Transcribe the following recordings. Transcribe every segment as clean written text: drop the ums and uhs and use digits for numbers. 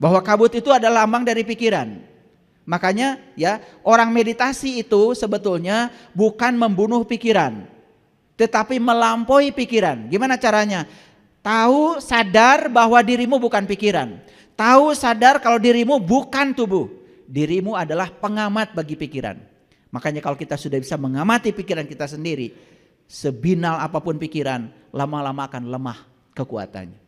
Bahwa kabut itu adalah lambang dari pikiran. Makanya ya, orang meditasi itu sebetulnya bukan membunuh pikiran, tetapi melampaui pikiran. Gimana caranya? Tahu sadar bahwa dirimu bukan pikiran. Tahu sadar kalau dirimu bukan tubuh. Dirimu adalah pengamat bagi pikiran. Makanya kalau kita sudah bisa mengamati pikiran kita sendiri, sebinal apapun pikiran, lama-lama akan lemah kekuatannya.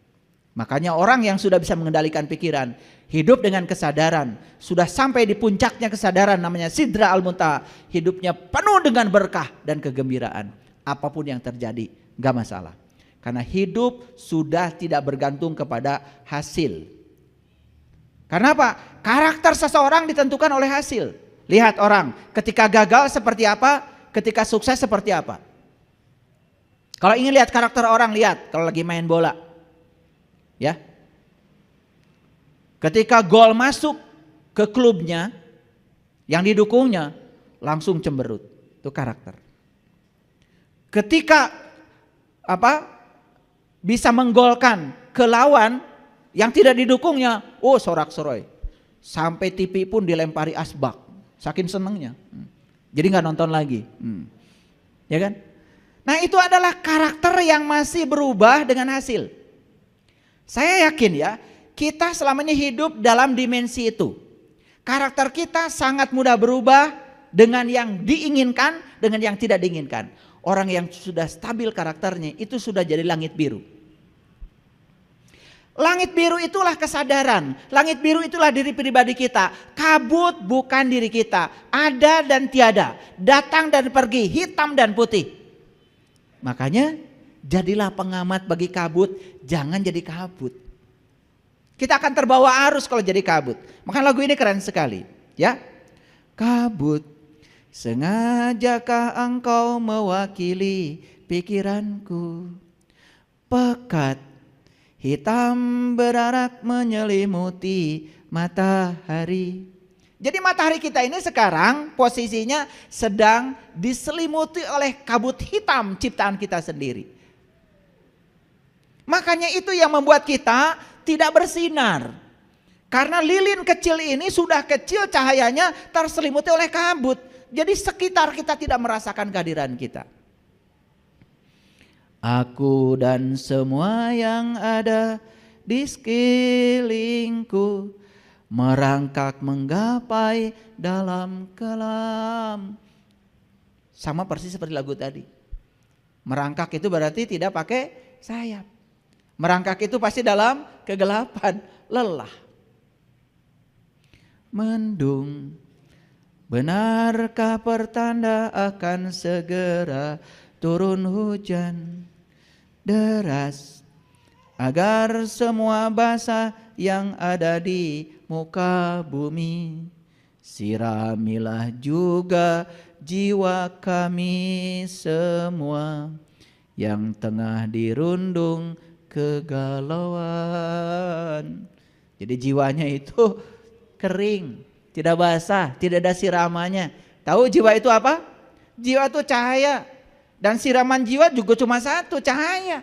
Makanya orang yang sudah bisa mengendalikan pikiran, hidup dengan kesadaran, sudah sampai di puncaknya kesadaran, namanya Sidra al-Muntaha, hidupnya penuh dengan berkah dan kegembiraan. Apapun yang terjadi, gak masalah. Karena hidup sudah tidak bergantung kepada hasil. Karena apa? Karakter seseorang ditentukan oleh hasil. Lihat orang, ketika gagal seperti apa, ketika sukses seperti apa. Kalau ingin lihat karakter orang, lihat kalau lagi main bola. Ya. Ketika gol masuk ke klubnya yang didukungnya, langsung cemberut. Itu karakter. Ketika bisa menggolkan ke lawan yang tidak didukungnya, sorak-sorai. Sampai TV pun dilempari asbak, saking senengnya. Jadi nggak nonton lagi. Ya kan? Nah, itu adalah karakter yang masih berubah dengan hasil. Saya yakin ya, kita selamanya hidup dalam dimensi itu. Karakter kita sangat mudah berubah dengan yang diinginkan, dengan yang tidak diinginkan. Orang yang sudah stabil karakternya itu sudah jadi langit biru. Langit biru itulah kesadaran. Langit biru itulah diri pribadi kita. Kabut bukan diri kita. Ada dan tiada. Datang dan pergi. Hitam dan putih. Makanya jadilah pengamat bagi kabut. Jangan jadi kabut. Kita akan terbawa arus kalau jadi kabut. Makanya lagu ini keren sekali. Ya, kabut, sengajakah engkau mewakili pikiranku? Pekat, hitam berarak menyelimuti matahari. Jadi matahari kita ini sekarang posisinya sedang diselimuti oleh kabut hitam ciptaan kita sendiri. Makanya itu yang membuat kita tidak bersinar. Karena lilin kecil ini sudah kecil, cahayanya terselimuti oleh kabut. Jadi sekitar kita tidak merasakan kehadiran kita. Aku dan semua yang ada di sekelilingku merangkak menggapai dalam kelam. Sama persis seperti lagu tadi. Merangkak itu berarti tidak pakai sayap. Merangkak itu pasti dalam kegelapan, lelah. Mendung, benarkah pertanda akan segera turun hujan deras, agar semua basah yang ada di muka bumi. Siramilah juga jiwa kami semua yang tengah dirundung kegalauan. Jadi jiwanya itu kering, tidak basah, tidak ada siramannya. Tahu jiwa itu apa? Jiwa itu cahaya. Dan siraman jiwa juga cuma satu, cahaya.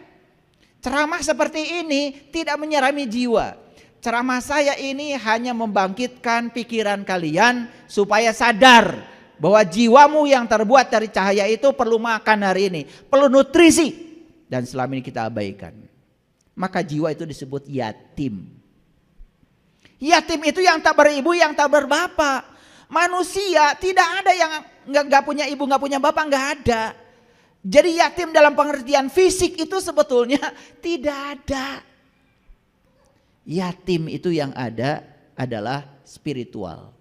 Ceramah seperti ini tidak menyirami jiwa. Ceramah saya ini hanya membangkitkan pikiran kalian supaya sadar bahwa jiwamu yang terbuat dari cahaya itu perlu makan hari ini, perlu nutrisi, dan selama ini kita abaikan. Maka jiwa itu disebut yatim. Yatim itu yang tak beribu, yang tak berbapak. Manusia tidak ada yang nggak punya ibu, nggak punya bapak, nggak ada. Jadi yatim dalam pengertian fisik itu sebetulnya tidak ada. Yatim itu yang ada adalah spiritual.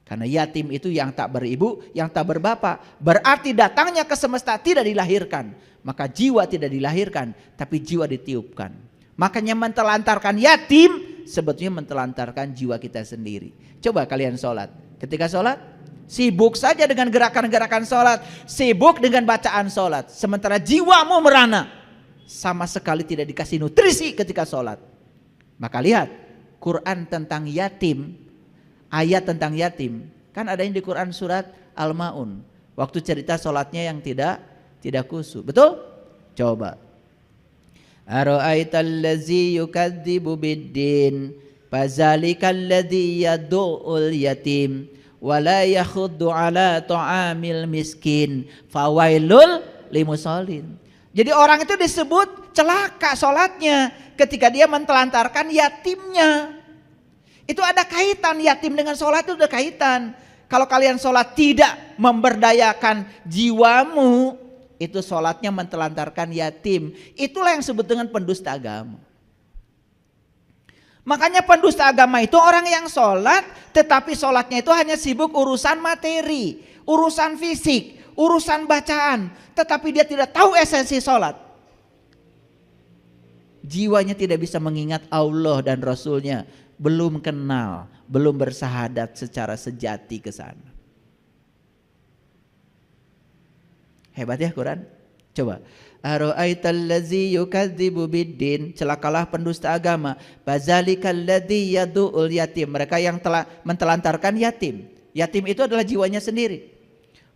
Karena yatim itu yang tak beribu, yang tak berbapak. Berarti datangnya ke semesta tidak dilahirkan. Maka jiwa tidak dilahirkan, tapi jiwa ditiupkan. Makanya mentelantarkan yatim sebetulnya mentelantarkan jiwa kita sendiri. Coba kalian sholat. Ketika sholat, sibuk saja dengan gerakan-gerakan sholat. Sibuk dengan bacaan sholat. Sementara jiwamu merana. Sama sekali tidak dikasih nutrisi ketika sholat. Maka lihat Quran tentang yatim. Ayat tentang yatim. Kan ada yang di Quran surat Al-Ma'un. Waktu cerita sholatnya yang tidak khusyuk. Betul? Coba. Ara'aital ladzi yukadzibu biddin. Fazalikal ladzi yad'ul yatim wa la yakhuddu ala ta'amil miskin fawailul limusallin. Jadi orang itu disebut celaka sholatnya ketika dia mentelantarkan yatimnya. Itu ada kaitan, yatim dengan sholat itu ada kaitan. Kalau kalian sholat tidak memberdayakan jiwamu, itu sholatnya mentelantarkan yatim. Itulah yang disebut dengan pendusta agama. Makanya pendusta agama itu orang yang sholat, tetapi sholatnya itu hanya sibuk urusan materi, urusan fisik, urusan bacaan. Tetapi dia tidak tahu esensi sholat. Jiwanya tidak bisa mengingat Allah dan Rasulnya. Belum kenal, belum bersahadat secara sejati ke sana. Hebat ya Quran. Coba. Ara'aital ladzi yukadzibu biddin, celakalah pendusta agama. Fazalikal ladzi yad'ul yatim, mereka yang telah mentelantarkan yatim. Yatim itu adalah jiwanya sendiri.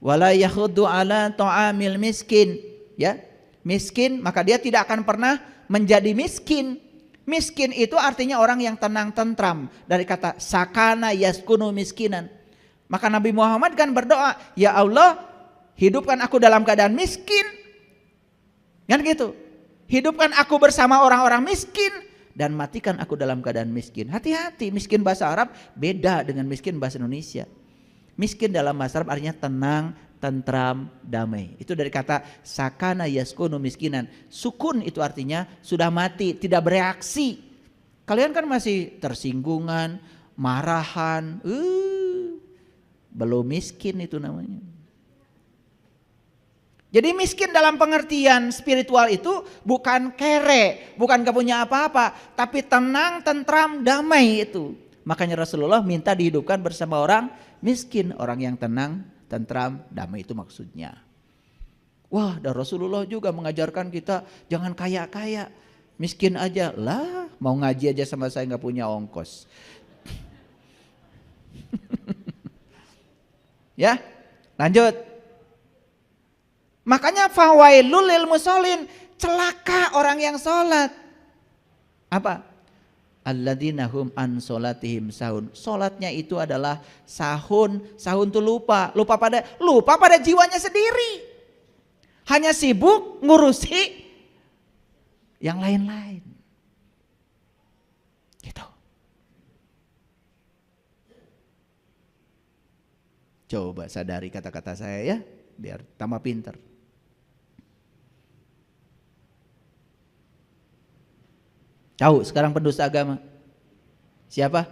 Wala yakhuddu ala ta'amil miskin, ya. Miskin, maka dia tidak akan pernah menjadi miskin. Miskin itu artinya orang yang tenang tentram, dari kata sakana yaskunu miskinan. Maka Nabi Muhammad kan berdoa, ya Allah, hidupkan aku dalam keadaan miskin. Kan gitu. Hidupkan aku bersama orang-orang miskin dan matikan aku dalam keadaan miskin. Hati-hati, miskin bahasa Arab beda dengan miskin bahasa Indonesia. Miskin dalam bahasa Arab artinya tenang, tentram, damai. Itu dari kata sakana yaskunu miskinan. Sukun itu artinya sudah mati, tidak bereaksi. Kalian kan masih tersinggungan, marahan. Belum miskin itu namanya. Jadi miskin dalam pengertian spiritual itu bukan kere, bukan gak punya apa-apa, tapi tenang, tentram, damai itu. Makanya Rasulullah minta dihidupkan bersama orang miskin, orang yang tenang, tentram, damai itu maksudnya. Wah, dan Rasulullah juga mengajarkan kita jangan kaya-kaya, miskin aja. Lah, mau ngaji aja sama saya gak punya ongkos. Ya, lanjut. Makanya fawailul lil musallin, celaka orang yang sholat. Apa? Alladzina hum an sholatihim sahun. Sholatnya itu adalah sahun. Sahun itu lupa pada jiwanya sendiri. Hanya sibuk ngurusi yang lain-lain. Gitu. Coba sadari kata-kata saya ya, biar tambah pinter. Tahu sekarang pendusta agama siapa?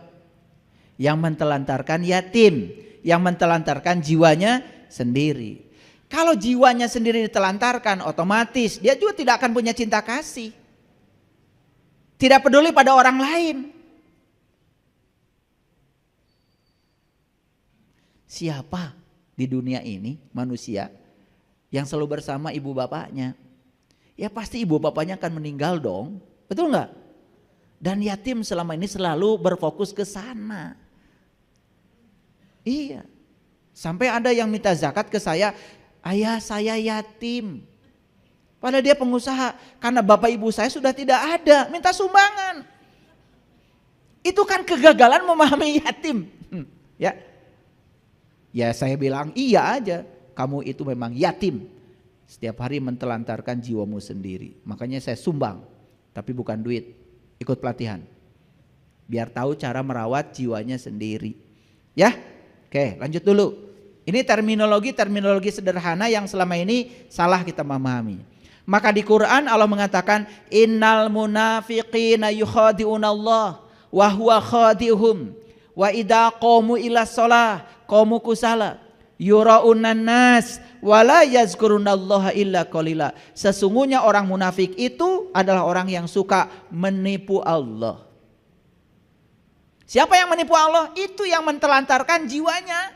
Yang mentelantarkan yatim, yang mentelantarkan jiwanya sendiri. Kalau jiwanya sendiri ditelantarkan, otomatis dia juga tidak akan punya cinta kasih. Tidak peduli pada orang lain. Siapa di dunia ini manusia yang selalu bersama ibu bapaknya? Ya pasti ibu bapaknya akan meninggal dong. Betul nggak? Dan yatim selama ini selalu berfokus ke sana. Iya. Sampai ada yang minta zakat ke saya, ayah saya yatim. Padahal dia pengusaha, karena bapak ibu saya sudah tidak ada, minta sumbangan. Itu kan kegagalan memahami yatim. Ya. Ya saya bilang iya aja, kamu itu memang yatim. Setiap hari mentelantarkan jiwamu sendiri. Makanya saya sumbang, tapi bukan duit. Ikut pelatihan biar tahu cara merawat jiwanya sendiri ya. Oke, lanjut dulu. Ini terminologi sederhana yang selama ini salah kita memahami. Maka di Quran Allah mengatakan innal munafiqina yukhadi'una Allah wa huwa khadi'uhum wa idza qamu ila shalah qamu kusala yura'unan nas wala yazkurunallaha illa qalila. Sesungguhnya orang munafik itu adalah orang yang suka menipu Allah. Siapa yang menipu Allah? Itu yang mentelantarkan jiwanya.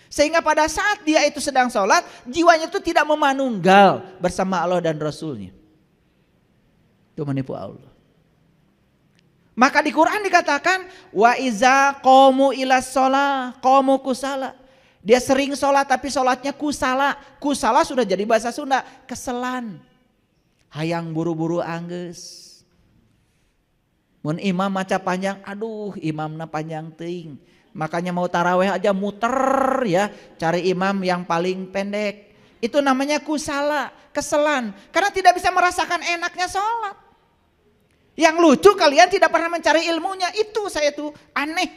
Sehingga pada saat dia itu sedang sholat, jiwanya itu tidak memanunggal bersama Allah dan Rasulnya. Itu menipu Allah. Maka di Quran dikatakan wa iza qamu ila shalah qamu kusala. Dia sering sholat tapi sholatnya kusala. Kusala sudah jadi bahasa Sunda, keselan. Hayang buru-buru angges. Mun imam maca panjang, aduh imamna panjang teuing. Makanya mau taraweh aja muter ya, cari imam yang paling pendek. Itu namanya kusala, keselan. Karena tidak bisa merasakan enaknya sholat. Yang lucu kalian tidak pernah mencari ilmunya, itu saya tuh aneh.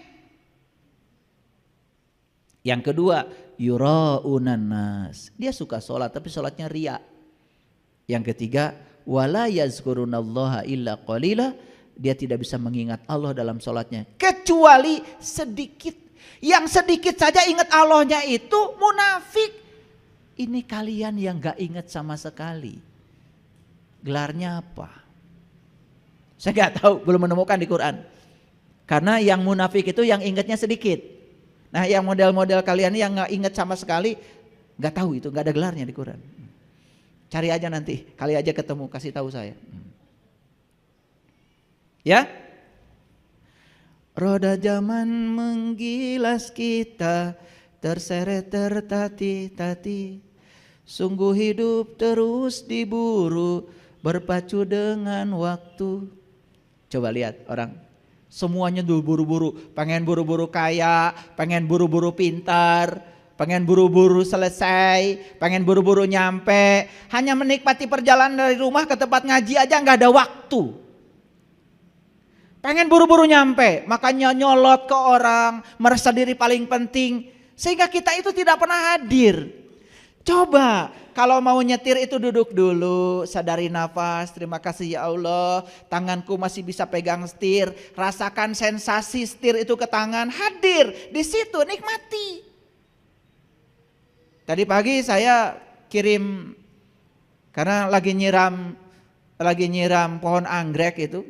Yang kedua, yura'unan nas. Dia suka sholat tapi sholatnya ria. Yang ketiga, wala yazkurunallaha illa qalila. Dia tidak bisa mengingat Allah dalam sholatnya kecuali sedikit. Yang sedikit saja ingat Allahnya itu munafik. Ini kalian yang gak ingat sama sekali. Gelarnya apa? Saya gak tahu, belum menemukan di Quran. Karena yang munafik itu yang ingatnya sedikit. Nah yang model-model kalian yang gak ingat sama sekali, gak tahu itu, gak ada gelarnya di Quran. Cari aja nanti, kali aja ketemu, kasih tahu saya. Ya, roda zaman menggilas kita, terseret tertati-tati. Sungguh hidup terus diburu, berpacu dengan waktu. Coba lihat orang, semuanya dulu buru-buru, pengen buru-buru kaya, pengen buru-buru pintar, pengen buru-buru selesai, pengen buru-buru nyampe. Hanya menikmati perjalanan dari rumah ke tempat ngaji aja nggak ada waktu. Pengen buru-buru nyampe, makanya nyolot ke orang, merasa diri paling penting. Sehingga kita itu tidak pernah hadir. Coba kalau mau nyetir itu duduk dulu, sadari nafas, terima kasih ya Allah, tanganku masih bisa pegang setir, rasakan sensasi setir itu ke tangan, hadir di situ, nikmati. Tadi pagi saya kirim, karena lagi nyiram pohon anggrek itu,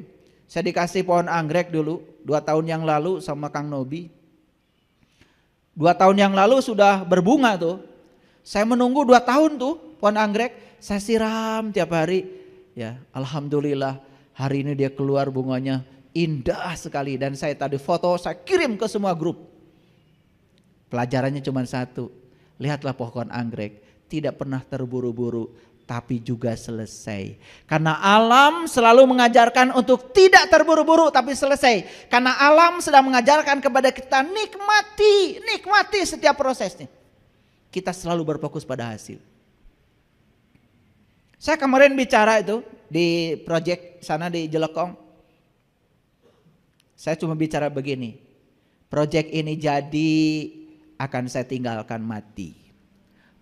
saya dikasih pohon anggrek dulu 2 tahun yang lalu sama Kang Nobi. 2 tahun yang lalu sudah berbunga tuh. Saya menunggu 2 tahun tuh pohon anggrek, saya siram tiap hari. Ya, alhamdulillah hari ini dia keluar bunganya indah sekali dan saya tadi foto saya kirim ke semua grup. Pelajarannya cuma satu, lihatlah pohon anggrek tidak pernah terburu-buru tapi juga selesai. Karena alam selalu mengajarkan untuk tidak terburu-buru tapi selesai. Karena alam sedang mengajarkan kepada kita nikmati setiap prosesnya. Kita selalu berfokus pada hasil. Saya kemarin bicara itu di proyek sana di Jelekong. Saya cuma bicara begini. Proyek ini jadi akan saya tinggalkan mati.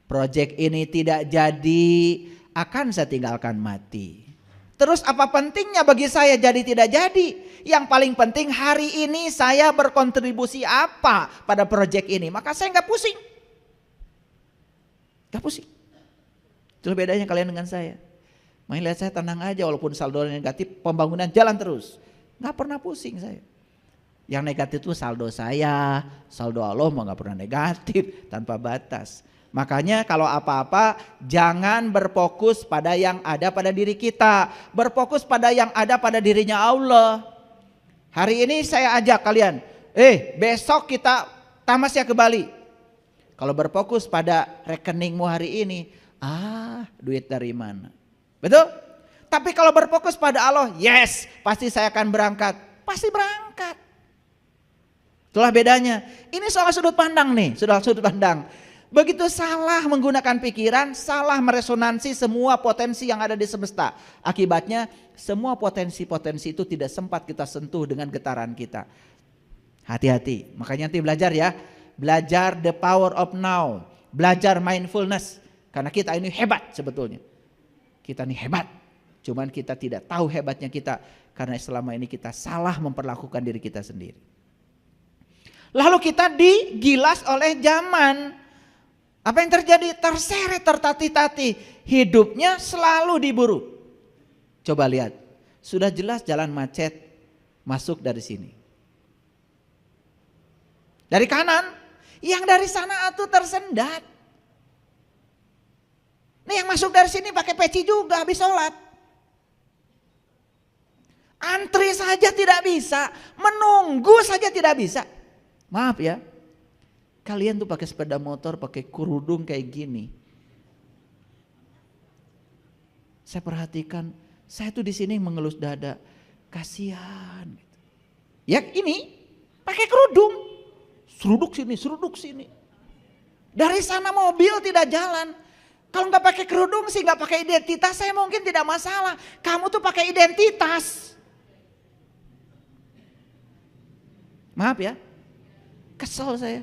Proyek ini tidak jadi akan saya tinggalkan mati. Terus apa pentingnya bagi saya jadi tidak jadi? Yang paling penting hari ini saya berkontribusi apa pada proyek ini. Maka saya gak pusing. Gak pusing. Itu bedanya kalian dengan saya. Main lihat saya tenang aja walaupun saldo negatif, pembangunan jalan terus. Gak pernah pusing saya. Yang negatif itu saldo saya, saldo Allah mah gak pernah negatif, tanpa batas. Makanya kalau apa-apa jangan berfokus pada yang ada pada diri kita. Berfokus pada yang ada pada dirinya Allah. Hari ini saya ajak kalian, besok kita tamasya ke Bali. Kalau berfokus pada rekeningmu hari ini, duit dari mana? Betul? Tapi kalau berfokus pada Allah, yes, pasti saya akan berangkat. Pasti berangkat. Itulah bedanya. Ini soal sudut pandang nih, sudah sudut pandang. Begitu salah menggunakan pikiran, salah meresonansi semua potensi yang ada di semesta. Akibatnya semua potensi-potensi itu tidak sempat kita sentuh dengan getaran kita. Hati-hati, makanya nanti belajar ya. Belajar the power of now, belajar mindfulness. Karena kita ini hebat sebetulnya. Kita ini hebat, cuman kita tidak tahu hebatnya kita. Karena selama ini kita salah memperlakukan diri kita sendiri. Lalu kita digilas oleh zaman. Apa yang terjadi? Terseret tertati-tati. Hidupnya selalu diburu. Coba lihat, sudah jelas jalan macet masuk dari sini. Dari kanan. Yang dari sana atuh tersendat. Nih yang masuk dari sini pakai peci juga habis sholat. Antri saja tidak bisa, menunggu saja tidak bisa. Maaf ya, kalian tuh pakai sepeda motor, pakai kerudung kayak gini. Saya perhatikan, saya tuh di sini mengelus dada. Kasihan. Ya ini pakai kerudung. Seruduk sini. Dari sana mobil tidak jalan. Kalau nggak pakai kerudung sih, nggak pakai identitas, saya mungkin tidak masalah. Kamu tuh pakai identitas. Maaf ya, kesel saya.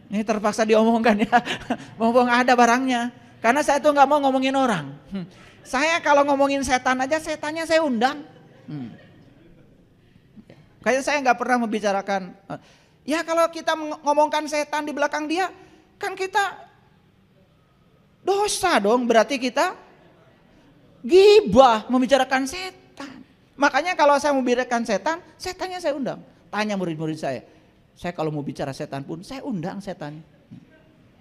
Ini terpaksa diomongkan ya, mumpung ada barangnya. Karena saya tuh nggak mau ngomongin orang. Saya kalau ngomongin setan aja, setannya saya undang. Kayaknya saya nggak pernah membicarakan. Ya kalau kita ngomongkan setan di belakang dia, kan kita dosa dong, berarti kita gibah membicarakan setan. Makanya kalau saya membicarakan setan, setannya saya undang. Tanya murid-murid saya kalau mau bicara setan pun saya undang setannya.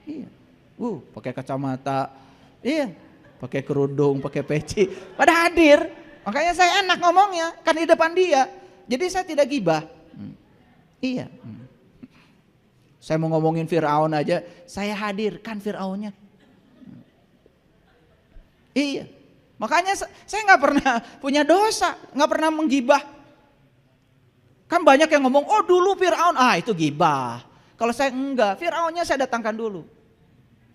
Iya, pakai kacamata, iya, pakai kerudung, pakai peci, pada hadir. Makanya saya enak ngomongnya, kan di depan dia. Jadi saya tidak gibah. Iya. Saya mau ngomongin Firaun aja, saya hadirkan Firaunnya. Iya, makanya saya nggak pernah punya dosa, nggak pernah menggibah. Kan banyak yang ngomong, oh dulu Firaun, itu gibah. Kalau saya enggak, Firaunnya saya datangkan dulu.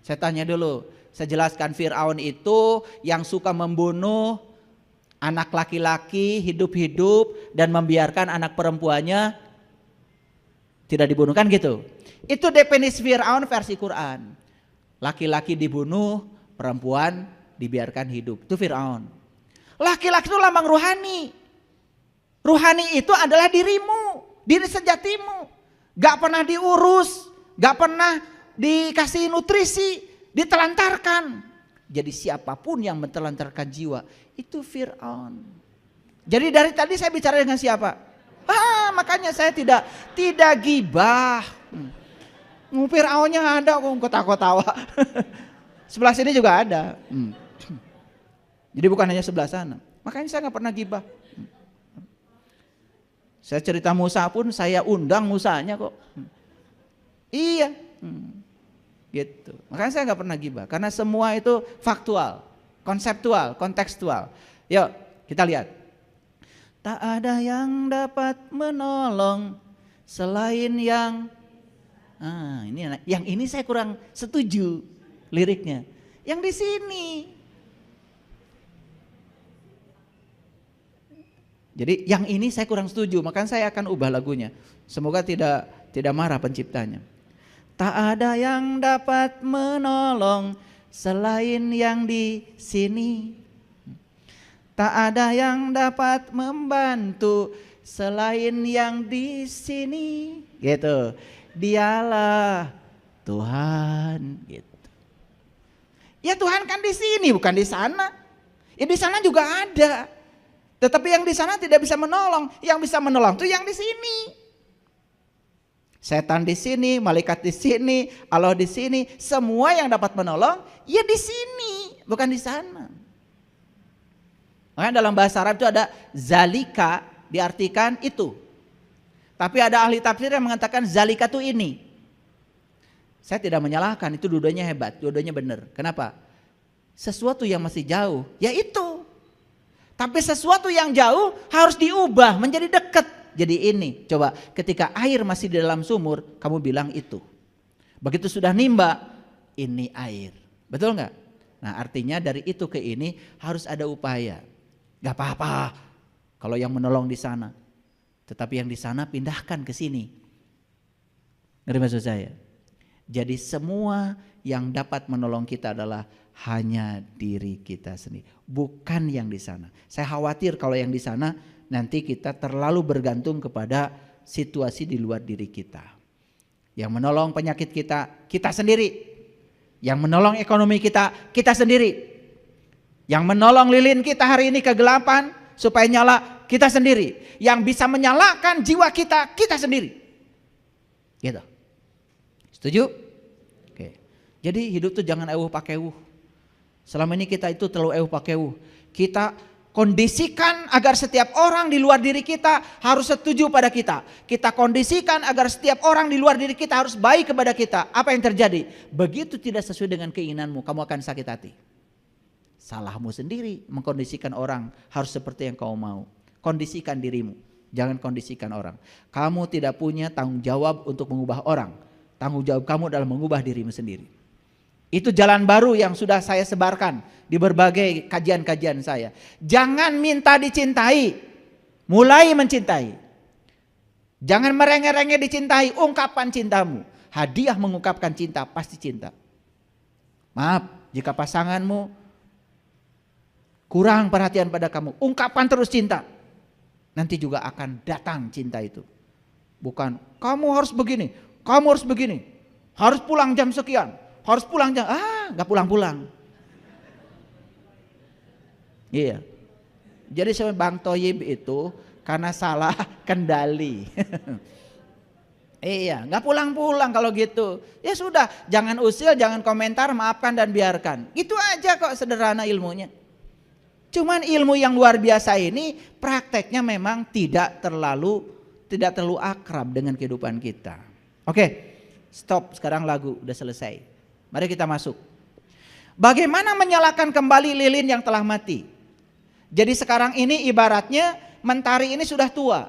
Saya tanya dulu, saya jelaskan Firaun itu yang suka membunuh anak laki-laki hidup-hidup dan membiarkan anak perempuannya tidak dibunuh, kan gitu. Itu definisi Firaun versi Quran. Laki-laki dibunuh, perempuan dibiarkan hidup. Itu Firaun. Laki-laki itu lambang rohani. Rohani itu adalah dirimu, diri sejatimu. Gak pernah diurus, gak pernah dikasih nutrisi, ditelantarkan. Jadi siapapun yang mentelantarkan jiwa, itu Firaun. Jadi dari tadi saya bicara dengan siapa? Makanya saya tidak gibah. Firaunnya ada kok, ketawa-tawa. Sebelah sini juga ada. Jadi bukan hanya sebelah sana. Makanya saya nggak pernah gibah. Saya cerita Musa pun saya undang Musanya kok. Iya. Gitu. Makanya saya nggak pernah gibah. Karena semua itu faktual, konseptual, kontekstual. Yuk kita lihat. Tak ada yang dapat menolong selain yang ini saya kurang setuju liriknya. Yang di sini. Jadi yang ini saya kurang setuju, makanya saya akan ubah lagunya. Semoga tidak marah penciptanya. Tak ada yang dapat menolong selain yang di sini. Tak ada yang dapat membantu selain yang di sini. Gitu. Dialah Tuhan, gitu. Ya Tuhan kan di sini bukan di sana. Ya di sana juga ada. Tetapi yang di sana tidak bisa menolong. Yang bisa menolong itu yang di sini. Setan di sini, malaikat di sini, Allah di sini, semua yang dapat menolong ya di sini, bukan di sana. Makanya dalam bahasa Arab itu ada zalika, diartikan itu. Tapi ada ahli tafsir yang mengatakan zalika itu ini. Saya tidak menyalahkan, itu dua-duanya hebat, dua-duanya benar. Kenapa? Sesuatu yang masih jauh, ya itu. Tapi sesuatu yang jauh harus diubah menjadi dekat. Jadi ini, coba ketika air masih di dalam sumur, kamu bilang itu. Begitu sudah nimba, ini air. Betul nggak? Nah artinya dari itu ke ini harus ada upaya. Gak apa-apa kalau yang menolong di sana. Tetapi yang di sana pindahkan ke sini. Ngerti maksud saya? Jadi semua yang dapat menolong kita adalah hanya diri kita sendiri, bukan yang di sana. Saya khawatir kalau yang di sana nanti kita terlalu bergantung kepada situasi di luar diri kita. Yang menolong penyakit kita, kita sendiri. Yang menolong ekonomi kita, kita sendiri. Yang menolong lilin kita hari ini kegelapan supaya nyala, kita sendiri. Yang bisa menyalakan jiwa kita, kita sendiri. Gitu. Setuju? Oke. Jadi hidup tuh jangan eueuh pakai eueuh. Selama ini kita itu terlalu eueuh pakai eueuh. Kita kondisikan agar setiap orang di luar diri kita harus setuju pada kita. Kita kondisikan agar setiap orang di luar diri kita harus baik kepada kita. Apa yang terjadi? Begitu tidak sesuai dengan keinginanmu, kamu akan sakit hati. Salahmu sendiri mengkondisikan orang harus seperti yang kau mau. Kondisikan dirimu, jangan kondisikan orang. Kamu tidak punya tanggung jawab untuk mengubah orang. Tanggung jawab kamu adalah mengubah dirimu sendiri. Itu jalan baru yang sudah saya sebarkan di berbagai kajian-kajian saya. Jangan minta dicintai, mulai mencintai. Jangan merengek-rengek dicintai, ungkapkan cintamu. Hadiah mengungkapkan cinta, pasti cinta. Maaf, jika pasanganmu kurang perhatian pada kamu, ungkapkan terus cinta. Nanti juga akan datang cinta itu. Bukan, kamu harus begini, kamu harus begini. Harus pulang jam sekian, harus pulang jam, gak pulang-pulang. Iya. Jadi sama Bang Toyib itu karena salah kendali. Iya, nggak pulang-pulang kalau gitu. Ya sudah, jangan usil, jangan komentar, maafkan dan biarkan. Itu aja kok, sederhana ilmunya. Cuman ilmu yang luar biasa ini prakteknya memang tidak terlalu akrab dengan kehidupan kita. Oke, stop, sekarang lagu udah selesai. Mari kita masuk. Bagaimana menyalakan kembali lilin yang telah mati? Jadi sekarang ini ibaratnya mentari ini sudah tua.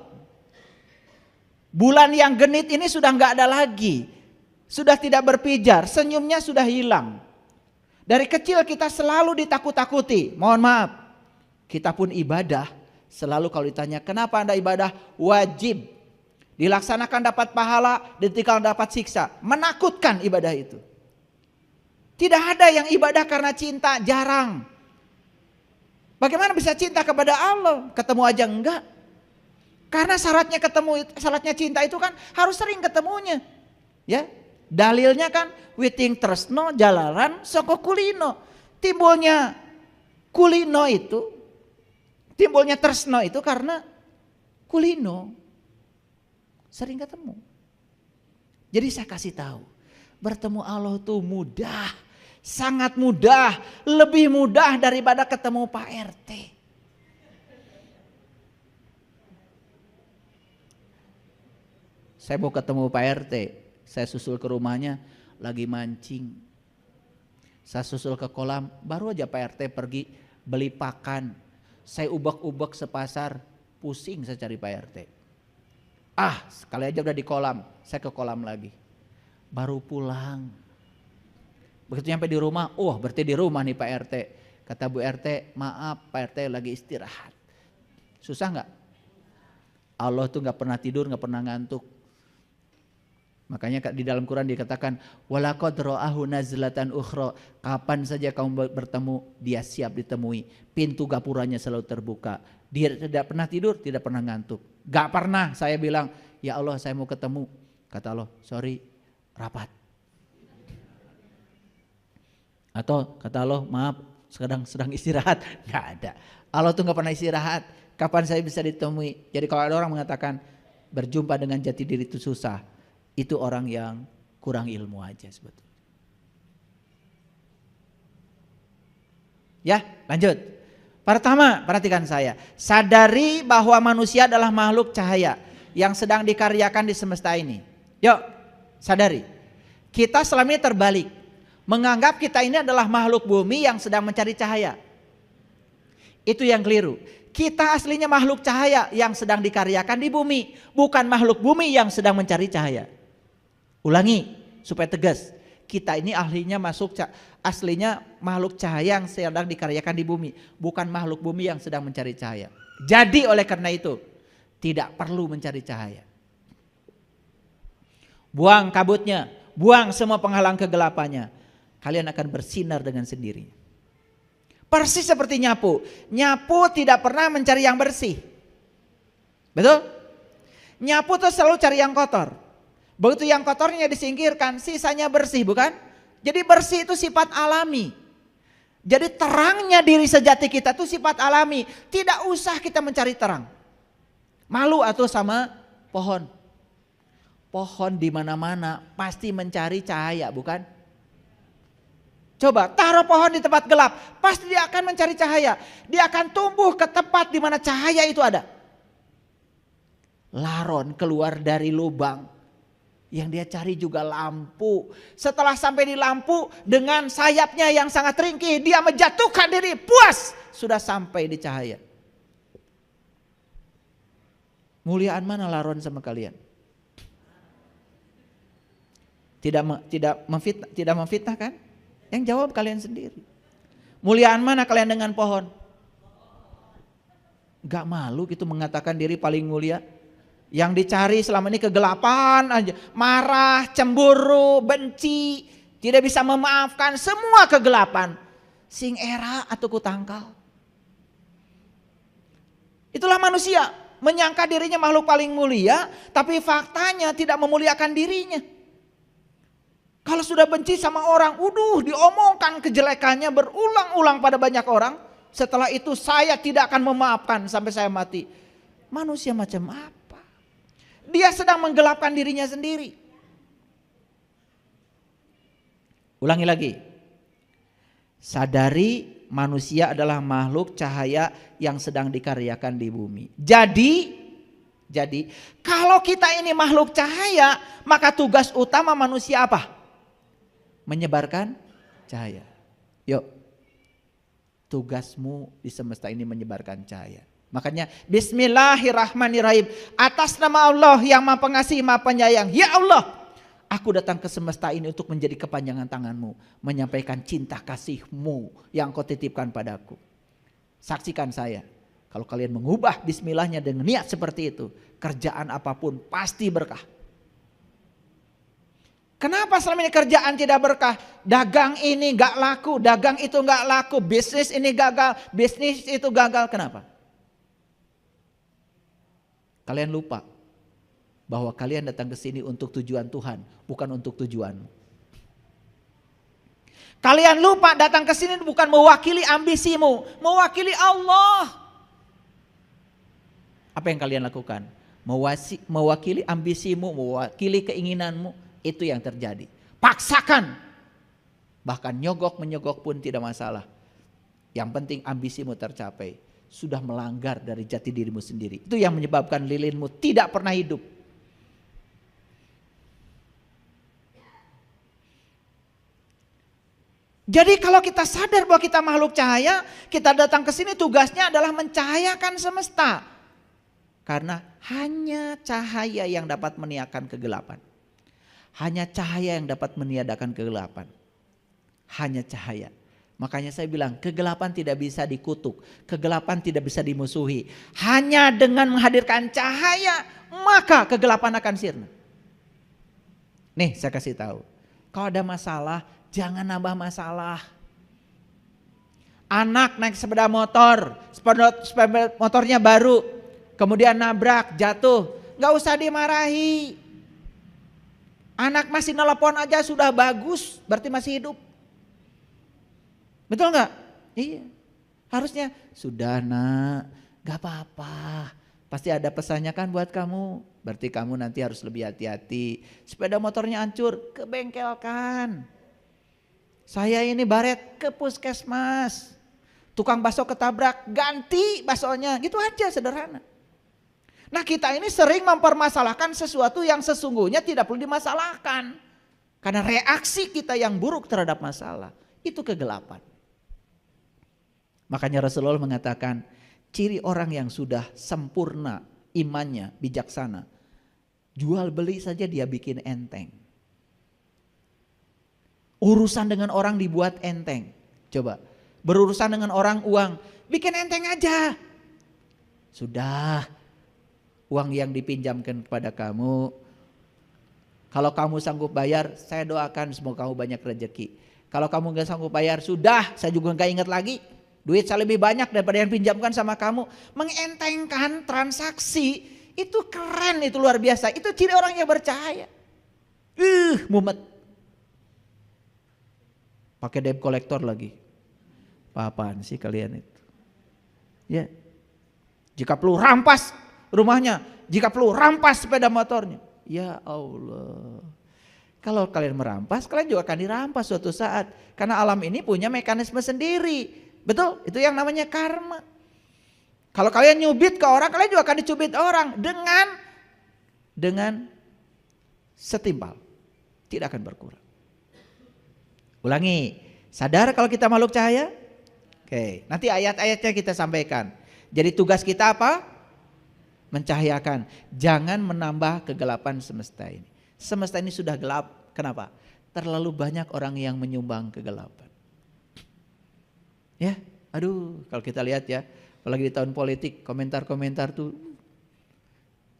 Bulan yang genit ini sudah nggak ada lagi. Sudah tidak berpijar, senyumnya sudah hilang. Dari kecil kita selalu ditakut-takuti. Mohon maaf, kita pun ibadah. Selalu kalau ditanya kenapa Anda ibadah? Wajib. Dilaksanakan dapat pahala, ditinggal dapat siksa. Menakutkan ibadah itu. Tidak ada yang ibadah karena cinta, jarang. Bagaimana bisa cinta kepada Allah? Ketemu aja enggak. Karena syaratnya cinta itu kan harus sering ketemunya. Ya, dalilnya kan witing tresno jalaran soko kulino. Timbulnya tresno itu karena kulino. Sering ketemu. Jadi saya kasih tahu, bertemu Allah itu mudah. Sangat mudah, lebih mudah daripada ketemu Pak RT. Saya mau ketemu Pak RT, saya susul ke rumahnya lagi mancing. Saya susul ke kolam, baru aja Pak RT pergi beli pakan. Saya ubek-ubek sepasar, pusing saya cari Pak RT. Sekali aja udah di kolam, saya ke kolam lagi. Baru pulang. Begitu nyampe di rumah, berarti di rumah nih Pak RT. Kata Bu RT, maaf Pak RT lagi istirahat. Susah gak? Allah tuh gak pernah tidur, gak pernah ngantuk. Makanya di dalam Quran dikatakan, walaqad ra'ahu nazlatan ukhra. Kapan saja kamu bertemu, dia siap ditemui. Pintu gapuranya selalu terbuka. Dia tidak pernah tidur, tidak pernah ngantuk. Gak pernah saya bilang, ya Allah saya mau ketemu. Kata Allah, sorry, rapat. Atau kata Allah, maaf sedang istirahat. Gak ada. Allah tuh gak pernah istirahat. Kapan saya bisa ditemui? Jadi kalau ada orang mengatakan berjumpa dengan jati diri itu susah, itu orang yang kurang ilmu aja sebetulnya. Ya, lanjut. Pertama, perhatikan saya. Sadari bahwa manusia adalah makhluk cahaya yang sedang dikaryakan di semesta ini. Yuk, sadari. Kita selama ini terbalik. Menganggap kita ini adalah makhluk bumi yang sedang mencari cahaya. Itu yang keliru. Kita aslinya makhluk cahaya yang sedang dikaryakan di bumi. Bukan makhluk bumi yang sedang mencari cahaya. Ulangi supaya tegas. Kita ini aslinya makhluk cahaya yang sedang dikaryakan di bumi. Bukan makhluk bumi yang sedang mencari cahaya. Jadi oleh karena itu tidak perlu mencari cahaya. Buang kabutnya. Buang semua penghalang kegelapannya. Kalian akan bersinar dengan sendirinya. Persis seperti nyapu. Nyapu tidak pernah mencari yang bersih. Betul? Nyapu tuh selalu cari yang kotor. Begitu yang kotornya disingkirkan, sisanya bersih, bukan? Jadi bersih itu sifat alami. Jadi terangnya diri sejati kita itu sifat alami. Tidak usah kita mencari terang. Malu atau sama pohon. Pohon di mana-mana pasti mencari cahaya, bukan? Coba taruh pohon di tempat gelap, pasti dia akan mencari cahaya. Dia akan tumbuh ke tempat di mana cahaya itu ada. Laron keluar dari lubang, yang dia cari juga lampu. Setelah sampai di lampu, dengan sayapnya yang sangat ringkih, dia menjatuhkan diri, puas sudah sampai di cahaya. Muliaan mana laron sama kalian? Tidak memfitnah kan? Yang jawab kalian sendiri. Muliaan mana kalian dengan pohon? Gak malu gitu mengatakan diri paling mulia? Yang dicari selama ini kegelapan aja. Marah, cemburu, benci, tidak bisa memaafkan, semua kegelapan. Sing era atau kutangkal. Itulah manusia, menyangka dirinya makhluk paling mulia, tapi faktanya tidak memuliakan dirinya. Kalau sudah benci sama orang, diomongkan kejelekannya berulang-ulang pada banyak orang. Setelah itu saya tidak akan memaafkan sampai saya mati. Manusia macam apa? Dia sedang menggelapkan dirinya sendiri. Ulangi lagi. Sadari manusia adalah makhluk cahaya yang sedang dikaryakan di bumi. Jadi kalau kita ini makhluk cahaya, maka tugas utama manusia apa? Menyebarkan cahaya. Yuk, tugasmu di semesta ini menyebarkan cahaya. Makanya Bismillahirrahmanirrahim. Atas nama Allah yang Maha Pengasih, Maha Penyayang. Ya Allah, aku datang ke semesta ini untuk menjadi kepanjangan tanganmu, menyampaikan cinta kasihmu yang kau titipkan padaku. Saksikan saya. Kalau kalian mengubah bismillahnya dengan niat seperti itu, kerjaan apapun pasti berkah. Kenapa selama ini kerjaan tidak berkah? Dagang ini gak laku, dagang itu gak laku, bisnis ini gagal, bisnis itu gagal. Kenapa? Kalian lupa bahwa kalian datang ke sini untuk tujuan Tuhan, bukan untuk tujuanmu. Kalian lupa datang ke sini bukan mewakili ambisimu, mewakili Allah. Apa yang kalian lakukan? Mewakili ambisimu, mewakili keinginanmu, itu yang terjadi. Paksakan. Bahkan nyogok-menyogok pun tidak masalah. Yang penting ambisimu tercapai. Sudah melanggar dari jati dirimu sendiri. Itu yang menyebabkan lilinmu tidak pernah hidup. Jadi kalau kita sadar bahwa kita makhluk cahaya, kita datang ke sini tugasnya adalah mencahayakan semesta. Karena hanya cahaya yang dapat meniadakan kegelapan. Hanya cahaya yang dapat meniadakan kegelapan. Hanya cahaya. Makanya saya bilang kegelapan tidak bisa dikutuk. Kegelapan tidak bisa dimusuhi. Hanya dengan menghadirkan cahaya maka kegelapan akan sirna. Nih saya kasih tahu. Kalau ada masalah jangan nambah masalah. Anak naik sepeda motor. Sepeda motornya baru. Kemudian nabrak jatuh. Gak usah dimarahi. Anak masih nelpon aja sudah bagus. Berarti masih hidup. Betul gak? Iya. Harusnya sudah nak, gak apa-apa. Pasti ada pesannya kan buat kamu. Berarti kamu nanti harus lebih hati-hati. Sepeda motornya hancur, ke bengkel kan. Saya ini baret ke puskesmas. Tukang bakso ketabrak, ganti baksonya. Gitu aja sederhana. Nah kita ini sering mempermasalahkan sesuatu yang sesungguhnya tidak perlu dimasalahkan. Karena reaksi kita yang buruk terhadap masalah, itu kegelapan. Makanya Rasulullah mengatakan ciri orang yang sudah sempurna imannya, bijaksana. Jual beli saja dia bikin enteng. Urusan dengan orang dibuat enteng. Coba berurusan dengan orang uang, bikin enteng aja. Sudah uang yang dipinjamkan kepada kamu. Kalau kamu sanggup bayar, saya doakan semoga kamu banyak rezeki. Kalau kamu gak sanggup bayar, sudah saya juga gak ingat lagi. Duit saya lebih banyak daripada yang pinjamkan sama kamu. Mengentengkan transaksi itu keren, itu luar biasa. Itu ciri orang yang bercahaya. Mumet. Pakai debt collector lagi. Apaan sih kalian itu? Ya. Jika perlu rampas rumahnya, jika perlu rampas sepeda motornya. Ya Allah. Kalau kalian merampas, kalian juga akan dirampas suatu saat. Karena alam ini punya mekanisme sendiri. Betul, itu yang namanya karma. Kalau kalian nyubit ke orang, kalian juga akan dicubit orang dengan setimpal. Tidak akan berkurang. Ulangi, sadar kalau kita makhluk cahaya? Oke, nanti ayat-ayatnya kita sampaikan. Jadi tugas kita apa? mencahayakan. Jangan menambah kegelapan semesta ini. Semesta ini sudah gelap. Kenapa? Terlalu banyak orang yang menyumbang kegelapan. Ya, aduh, kalau kita lihat ya, apalagi di tahun politik, komentar-komentar tuh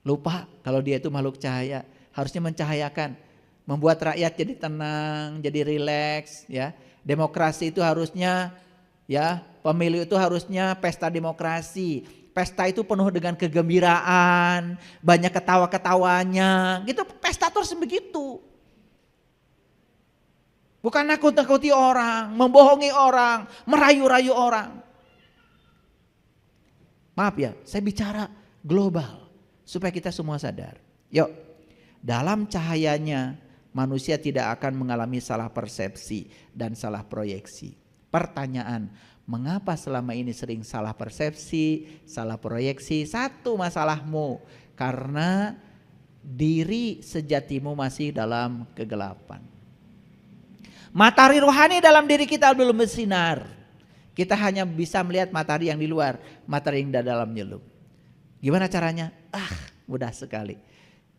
lupa kalau dia itu makhluk cahaya, harusnya mencahayakan, membuat rakyat jadi tenang, jadi rileks, ya. Demokrasi itu harusnya, ya, pemilu itu harusnya pesta demokrasi. Pesta itu penuh dengan kegembiraan, banyak ketawa-ketawanya, gitu. Pesta terus begitu. Bukan nakut-nakuti orang, membohongi orang, merayu-rayu orang. Maaf ya, saya bicara global supaya kita semua sadar. Yuk, dalam cahayanya manusia tidak akan mengalami salah persepsi dan salah proyeksi. Pertanyaan, mengapa selama ini sering salah persepsi, salah proyeksi? Satu masalahmu, karena diri sejatimu masih dalam kegelapan. Matahari rohani dalam diri kita belum bersinar. Kita hanya bisa melihat matahari yang di luar, matahari yang di dalam nyelum. Gimana caranya? Mudah sekali.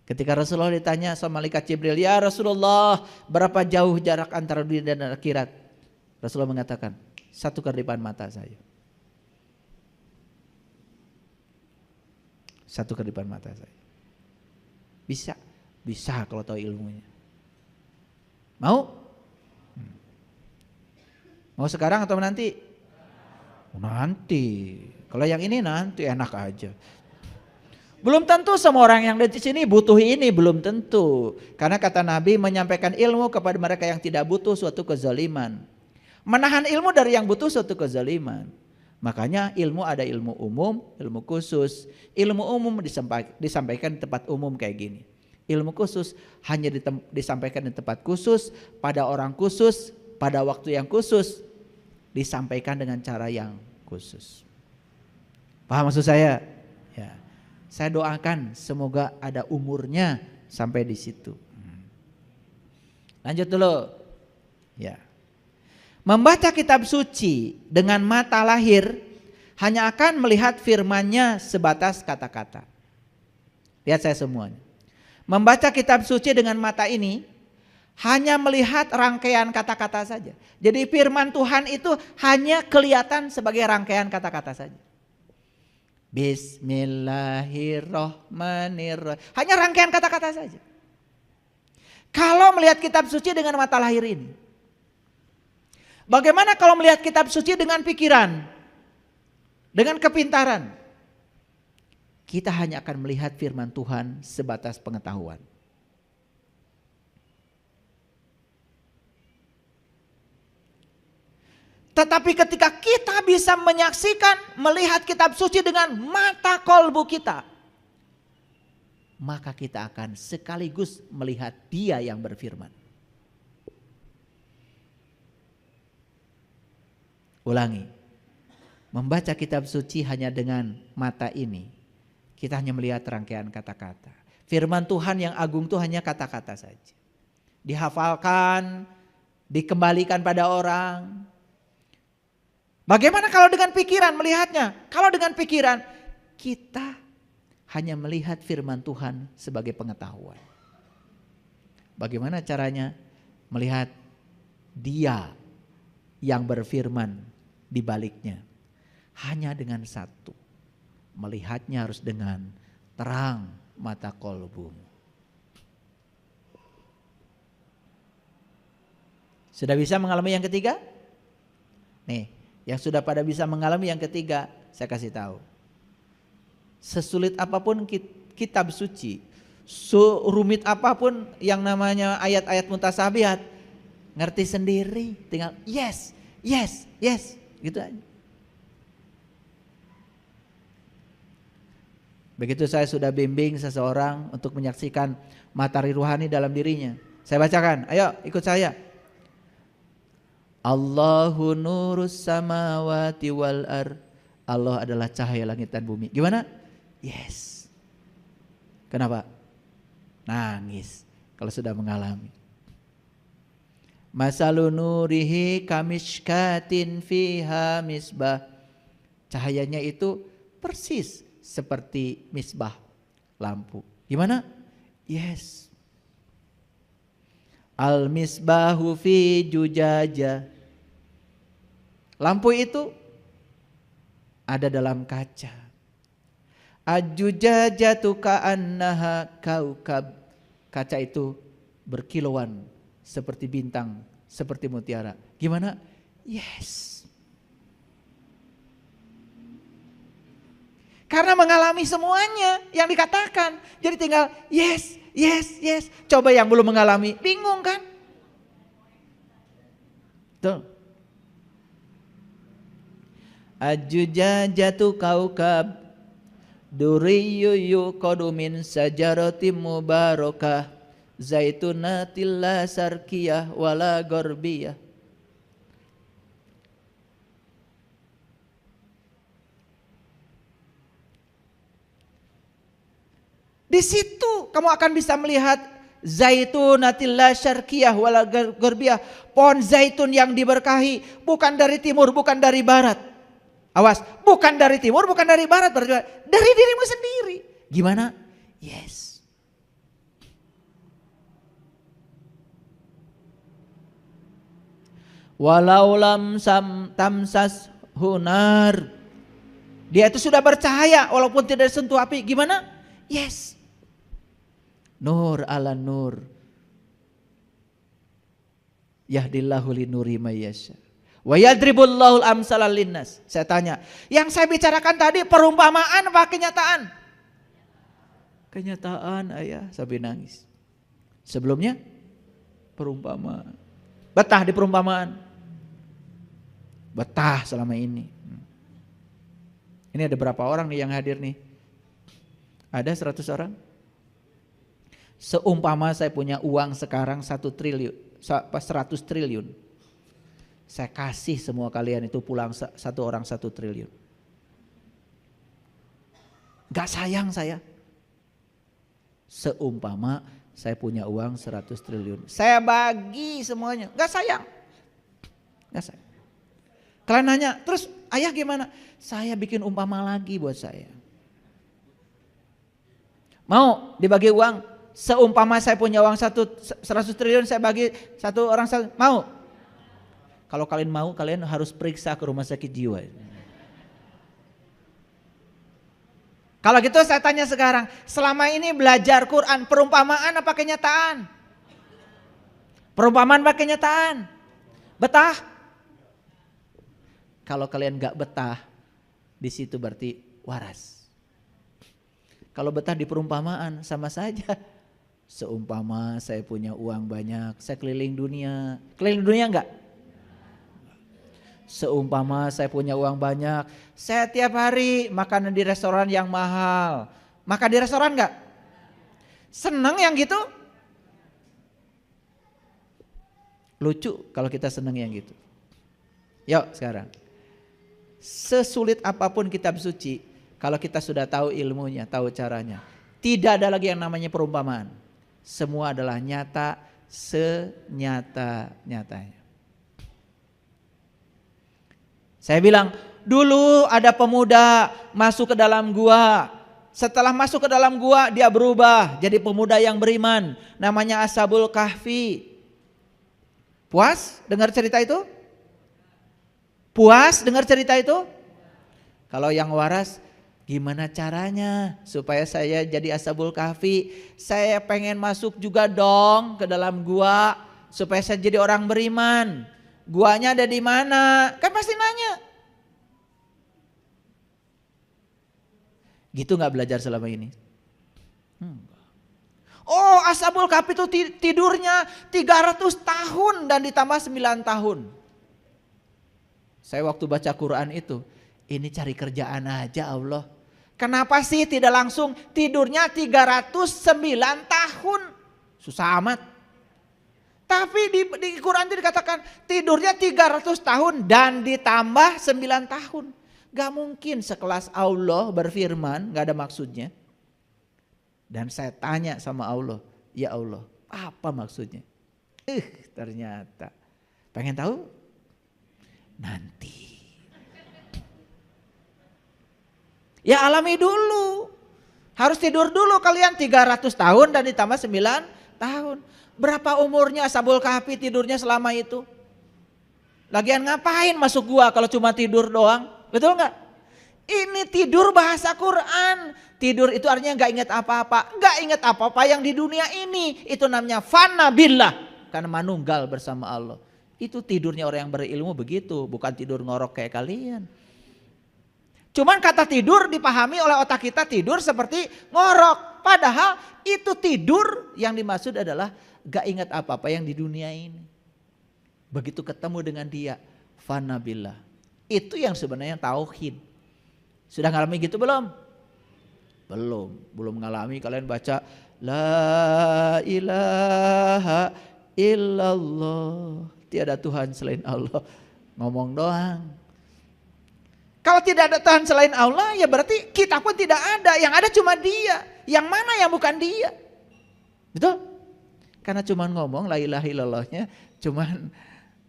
Ketika Rasulullah ditanya sama malaikat Jibril, ya Rasulullah, berapa jauh jarak antara dunia dan akhirat? Rasulullah mengatakan, 1 kedipan mata saya. 1 kedipan mata saya. Bisa kalau tahu ilmunya. Mau? Mau sekarang atau nanti? Nanti. Kalau yang ini nanti enak aja. Belum tentu semua orang yang di sini butuh ini, belum tentu. Karena kata Nabi menyampaikan ilmu kepada mereka yang tidak butuh suatu kezaliman. Menahan ilmu dari yang butuh suatu kezaliman. Makanya ilmu ada ilmu umum, ilmu khusus. Ilmu umum disampaikan di tempat umum kayak gini. Ilmu khusus hanya disampaikan di tempat khusus, pada orang khusus, pada waktu yang khusus, disampaikan dengan cara yang khusus. Paham maksud saya? Ya. Saya doakan semoga ada umurnya sampai di situ. Lanjut dulu. Ya. Membaca kitab suci dengan mata lahir hanya akan melihat firman-Nya sebatas kata-kata. Lihat saya semuanya. Membaca kitab suci dengan mata ini hanya melihat rangkaian kata-kata saja. Jadi firman Tuhan itu hanya kelihatan sebagai rangkaian kata-kata saja. Bismillahirrahmanirrahim. Hanya rangkaian kata-kata saja. Kalau melihat kitab suci dengan mata lahir ini. Bagaimana kalau melihat kitab suci dengan pikiran? Dengan kepintaran? Kita hanya akan melihat firman Tuhan sebatas pengetahuan. Tetapi ketika kita bisa menyaksikan, melihat kitab suci dengan mata kolbu kita, maka kita akan sekaligus melihat Dia yang berfirman. Ulangi, membaca kitab suci hanya dengan mata ini, kita hanya melihat rangkaian kata-kata. Firman Tuhan yang agung itu hanya kata-kata saja. Dihafalkan, dikembalikan pada orang. Bagaimana kalau dengan pikiran melihatnya? Kalau dengan pikiran kita hanya melihat firman Tuhan sebagai pengetahuan. Bagaimana caranya melihat Dia yang berfirman di baliknya? Hanya dengan satu, melihatnya harus dengan terang mata kolbumu. Sudah bisa mengalami yang ketiga? Nih, yang sudah pada bisa mengalami yang ketiga, saya kasih tahu. Sesulit apapun kitab suci, serumit apapun yang namanya ayat-ayat mutasabihat, ngerti sendiri, tinggal yes, gitu aja. Begitu saya sudah bimbing seseorang untuk menyaksikan matahari rohani dalam dirinya, saya bacakan, ayo ikut saya. Allahu nurus samawati wal ar. Allah adalah cahaya langit dan bumi. Gimana? Yes. Kenapa? Nangis kalau sudah mengalami. Masalun nurihi kamishkatin fiha misbah. Cahayanya itu persis seperti misbah, lampu. Gimana? Yes. Al-misbahu fi jujaja. Lampu itu ada dalam kaca. Ajujajatu ka'annaha kaukab. Kaca itu berkilauan seperti bintang, seperti mutiara. Gimana? Yes. Karena mengalami semuanya yang dikatakan. Jadi tinggal yes, yes, yes. Coba yang belum mengalami, bingung kan? Tuh. Ajujajatu kaukab duriyyu yuqadu min sajaratim mubarakah zaitunatil la sarkiyah wala gorbiyah. Di situ kamu akan bisa melihat zaitunatil la syarqiyah wala gorbiyah, pohon zaitun yang diberkahi, bukan dari timur, bukan dari barat. Awas, bukan dari timur, bukan dari barat, dari dirimu sendiri. Gimana? Yes. Walau lam tamsas hunar. Dia itu sudah bercahaya walaupun tidak sentuh api. Gimana? Yes. Nur ala nur. Yahdillahu linuri mayyasha. Wa yadribullahul amsalal linnas. Saya tanya, yang saya bicarakan tadi perumpamaan apa kenyataan? Kenyataan, ayah, sampai nangis. Sebelumnya perumpamaan. Betah di perumpamaan. Betah selama ini. Ini ada berapa orang nih yang hadir nih? Ada 100 orang? Seumpama saya punya uang sekarang 1 triliun, 100 triliun. Saya kasih semua kalian itu pulang satu orang 1 triliun. Gak sayang saya. Seumpama saya punya uang 100 triliun. Saya bagi semuanya. Gak sayang. Gak sayang. Kalian nanya, terus ayah gimana? Saya bikin umpama lagi buat saya. Mau dibagi uang? Seumpama saya punya uang 100 triliun, saya bagi satu orang mau? Kalau kalian mau, kalian harus periksa ke rumah sakit jiwa. Kalau gitu saya tanya sekarang, selama ini belajar Quran, perumpamaan apa kenyataan? Perumpamaan apa kenyataan? Betah? Kalau kalian gak betah, di situ berarti waras. Kalau betah di perumpamaan sama saja. Seumpama saya punya uang banyak, saya keliling dunia. Keliling dunia enggak? Seumpama saya punya uang banyak, saya tiap hari makan di restoran yang mahal. Makan di restoran enggak? Seneng yang gitu? Lucu kalau kita seneng yang gitu. Yuk sekarang. Sesulit apapun kitab suci, kalau kita sudah tahu ilmunya, tahu caranya, tidak ada lagi yang namanya perumpamaan. Semua adalah nyata senyata-nyatanya. Saya bilang, dulu ada pemuda masuk ke dalam gua. Setelah masuk ke dalam gua, dia berubah jadi pemuda yang beriman. Namanya Ashabul Kahfi. Puas dengar cerita itu? Puas dengar cerita itu? Kalau yang waras, gimana caranya supaya saya jadi Ashabul Kahfi? Saya pengen masuk juga dong ke dalam gua supaya saya jadi orang beriman. Guanya ada di mana? Kan pasti nanya. Gitu gak belajar selama ini? Oh, Ashabul Kahfi itu tidurnya 300 tahun dan ditambah 9 tahun. Saya waktu baca Quran itu, ini cari kerjaan aja Allah. Kenapa sih tidak langsung tidurnya 309 tahun? Susah amat. Tapi di Quran itu dikatakan tidurnya 300 tahun dan ditambah 9 tahun. Gak mungkin sekelas Allah berfirman, gak ada maksudnya. Dan saya tanya sama Allah, ya Allah apa maksudnya? Ternyata. Pengen tahu? Nanti. Ya alami dulu. Harus tidur dulu kalian 300 tahun dan ditambah 9 tahun. Berapa umurnya Ashabul Kahfi tidurnya selama itu? Lagian ngapain masuk gua kalau cuma tidur doang? Betul nggak? Ini tidur bahasa Quran. Tidur itu artinya nggak ingat apa-apa. Nggak ingat apa-apa yang di dunia ini. Itu namanya fana billah. Karena manunggal bersama Allah. Itu tidurnya orang yang berilmu begitu. Bukan tidur ngorok kayak kalian. Cuman kata tidur dipahami oleh otak kita tidur seperti ngorok. Padahal itu tidur yang dimaksud adalah gak ingat apa-apa yang di dunia ini. Begitu ketemu dengan dia, fana billah. Itu yang sebenarnya tauhid. Sudah ngalami gitu belum? Belum ngalami. Kalian baca la ilaha illallah. Tiada Tuhan selain Allah. Ngomong doang. Kalau tidak ada Tuhan selain Allah, ya berarti kita pun tidak ada. Yang ada cuma dia. Yang mana yang bukan dia? Betul? Karena cuma ngomong la ilaha illallahnya, cuma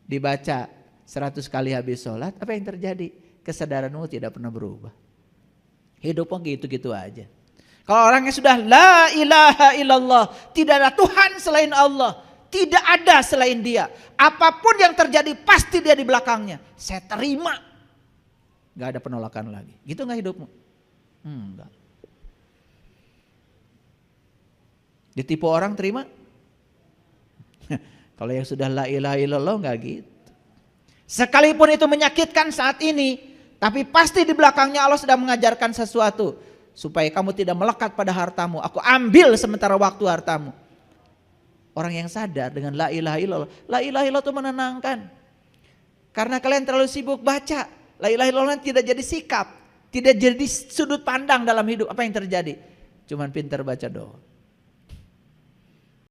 dibaca 100 kali habis sholat, apa yang terjadi? Kesadaranmu tidak pernah berubah. Hidupnya gitu-gitu aja. Kalau orangnya sudah la ilaha illallah, tidak ada Tuhan selain Allah, tidak ada selain dia. Apapun yang terjadi pasti dia di belakangnya. Saya terima. Gak ada penolakan lagi. Gitu gak hidupmu? Enggak. Ditipu orang terima? Kalau yang sudah la ilaha illallah gak gitu. Sekalipun itu menyakitkan saat ini, tapi pasti di belakangnya Allah sedang mengajarkan sesuatu. Supaya kamu tidak melekat pada hartamu. Aku ambil sementara waktu hartamu. Orang yang sadar dengan la ilaha illallah. La ilaha illallah itu menenangkan. Karena kalian terlalu sibuk baca. La ilaha illallah tidak jadi sikap, tidak jadi sudut pandang dalam hidup. Apa yang terjadi? Cuman pintar baca doa.